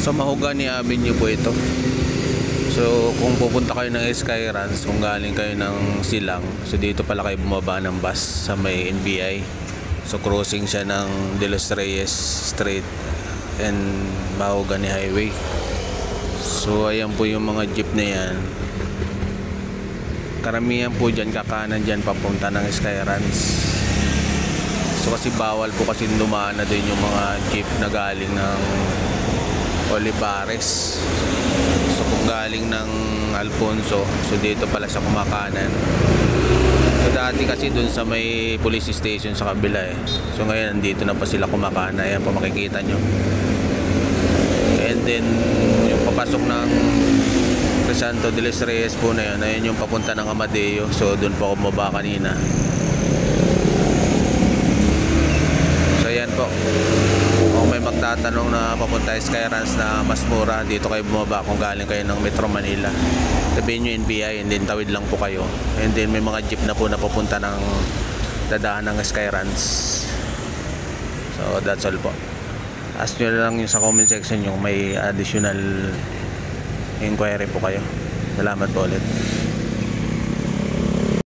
Sa Mahogany Avenue po ito. So kung pupunta kayo ng Skyruns, kung galing kayo ng Silang, so dito pala kayo bumaba ng bus sa may NBI. So crossing siya ng De Los Reyes Street and Mahogany Highway. So ayan po yung mga jeep na yan. Karamihan po dyan kakanan dyan papunta ng Skyruns. So kasi bawal po kasi dumaan na din yung mga jeep na galing ng Olivares. So kung galing ng Alfonso, so dito pala sa kumakanan. So dati kasi dun sa may police station sa kabila eh. So ngayon nandito na pa sila kumakanan. Ayan po makikita nyo. And then yung papasok ng Crisanto de los Reyes po na yun, ayun yung papunta ng Amadeo. So dun po ako bumaba kanina. So ayan po, kung may magtatanong na papunta Skyruns na mas mura, dito kayo bumaba kung galing kayo ng Metro Manila. Sabihin nyo NBI and then tawid lang po kayo. And then may mga jeep na po na papunta ng dadaan ng Skyruns. So that's all po. Ask nyo lang yung sa comment section yung may additional inquiry po kayo. Salamat po ulit.